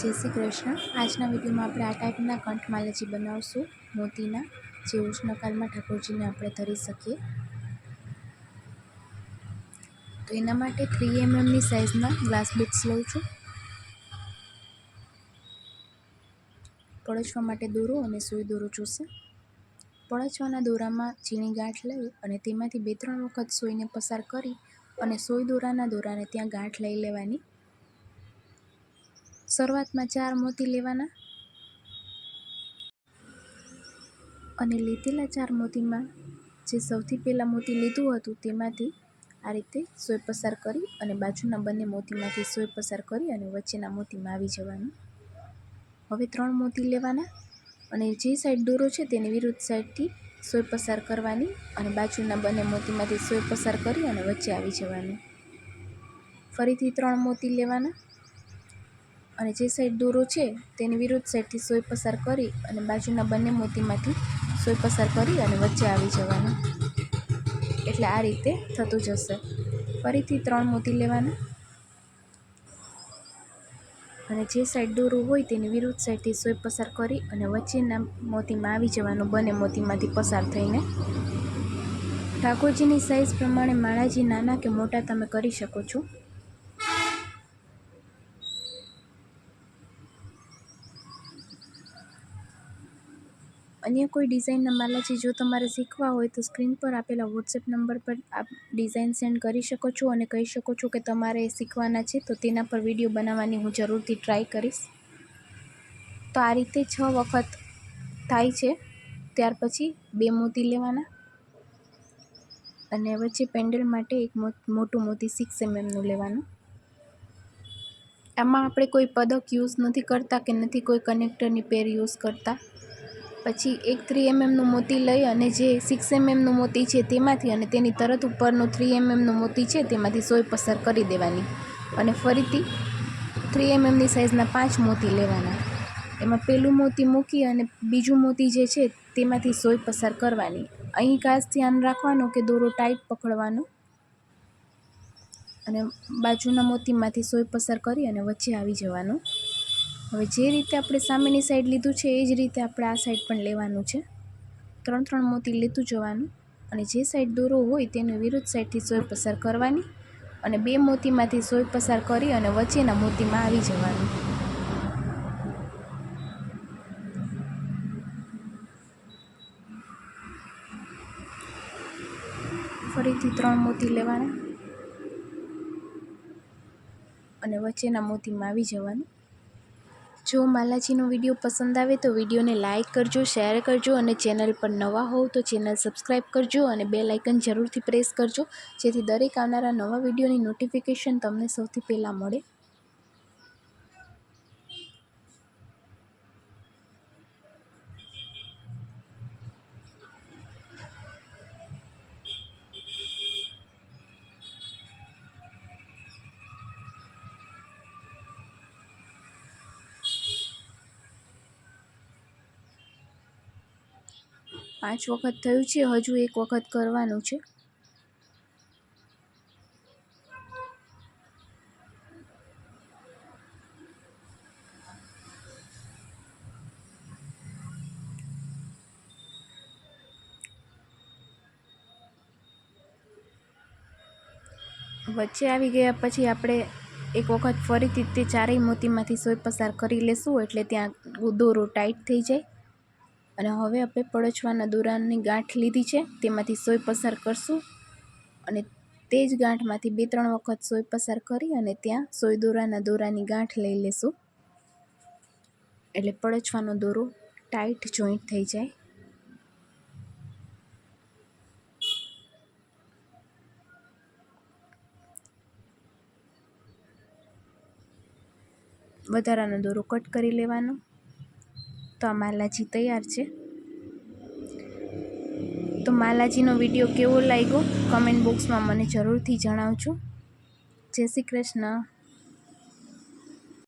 जय श्री कृष्ण। आजना विडियो में આપણે આ ટાઈપના કંઠમાલાજી બનાવશું મોતીના, જે ઉષ્ણકાળમાં ઠાકોરજીને આપણે ધરી શકીએ। તો એના માટે 3 mm ની સાઇઝના ગ્લાસ બીડ્સ લઉં છું। પળચવા માટે દોરો અને સુઈ દોરો જોશે। પળચવાના દોરામાં ઝીણી ગાંઠ લઈ અને તેમાંથી 2-3 વખત સુઈને પસાર કરી અને સુઈ દોરાના દોરાને ત્યાં ગાંઠ લઈ લેવાની। શરૂઆતમાં 4 મોતી લેવાના અને લીધેલા 4 મોતીમાં જે સૌથી પહેલા મોતી લીધું હતું તેમાંથી આ રીતે સોય પસાર કરી અને બાજુના બંને મોતીમાંથી સોય પસાર કરી અને વચ્ચેના મોતીમાં આવી જવાનું। હવે 3 મોતી લેવાના અને જે સાઈડ દોરો છે તેની વિરુદ્ધ સાઈડથી સોય પસાર કરવાની અને બાજુના બંને મોતીમાંથી સોય પસાર કરી અને વચ્ચે આવી જવાનું। ફરીથી 3 મોતી લેવાના અને જે સાઈડ દોરો છે તેની વિરુદ્ધ સાઈડથી સોય પસાર કરી અને બાજુના બંને મોતીમાંથી સોય પસાર કરી અને વચ્ચે આવી જવાનું। એટલે આ રીતે થતું જશે। ફરીથી 3 મોતી લેવાના અને જે સાઈડ દોરો હોય તેની વિરુદ્ધ સાઈડથી સોય પસાર કરી અને વચ્ચેના મોતીમાં આવી જવાનું બંને મોતીમાંથી પસાર થઈને। ઠાકોરજીની સાઈઝ પ્રમાણે માળાજી નાના કે મોટા તમે કરી શકો છો। अन्य कोई डिजाइन मालाजी जो तमारे सीखवा हो तो स्क्रीन पर आपेला व्हाट्सएप नंबर पर आप डिजाइन सेंड करी शको छो और कही शको छो कि तमारे सीखवाना छे तो तेना पर विडियो बनावानी हूँ जरूरथी ट्राय करीश। तो आ रीते 6 वखत थाय छे। त्यार पछी 2 मोती लेवाना अने वच्चे पेंडल माटे एक मोटू मोती 6 mm नुं लेवानुं। आमां आपणे कोई पदक यूज नहीं करता कि नहीं कोई कनेक्टरनी पेर यूज करता। पछी एक 3 mm नुं मोती लई अने जे 6 mm नुं मोती छे तेमांथी अने तेनी तरत उपरनुं 3 mm नुं मोती छे तेमांथी सोय पसार करी देवानी अने फरीथी 3 mm नी साइज़ना 5 मोती लेवाना। एमां पहेलुं मोती मूकी अने बीजुं मोती जे छे तेमांथी सोय पसार करवानी। अहीं खास ध्यान राखवानुं के दोरो टाइट पकड़वानो अने बाजुना मोतीमांथी सोय पसार करी अने वच्चे आवी जवानुं। हवे जे रीते आपणे सामेनी साइड लीधुं छे ए ज रीते आपणे आ साइड पण लेवानुं छे। 3 मोती लेतुं जवानुं अने जे साइड दोरो होय तेनी विरुद्ध साइडथी सोय पसार करवानी अने 2 मोतीमांथी सोय पसार करी अने वच्चेना मोतीमां आवी जवानुं। फरीथी 3 मोती लेवाना अने वच्चेना मोतीमां आवी जवानुं। जो मालाजीनो विडियो पसंद आवे तो विडियो ने लाइक करजो, शेर करजो और चेनल पर नवा हो तो चेनल सब्सक्राइब करजो और बेल आइकन जरूरथी प्रेस करजो जेथी दरेक आवनारा नवा विडियोनी नोटिफिकेशन तमने सौथी पहेला मळे। पांच वखत थयुं छे, हजू एक वखत करवानुं छे। वच्चे आवी गया पछी आपणे एक वखत फरीथी ते 4 मोतीमांथी सोय पसार करी लेशुं एटले त्यां दोरो टाइट थई जाय। अने हवे आपणे पळचवाना दोरानी गांठ लीधी छे तेमांथी सोय पसार करशुं अने ते ज गांठमांथी 2-3 वखत सोय पसार करी अने त्यां सोय दोराना दोरानी गांठ लई लेशुं एटले पळचवानो दोरो टाइट जॉइंट थई जाय। वधारानो दोरो कट करी लेवानो। तो आ मालाजी तैयार छे। तो मालाजीनो विडियो केवो लाग्यो कमेंट बॉक्स में मने जरूरथी जणावजो। जय श्री कृष्ण।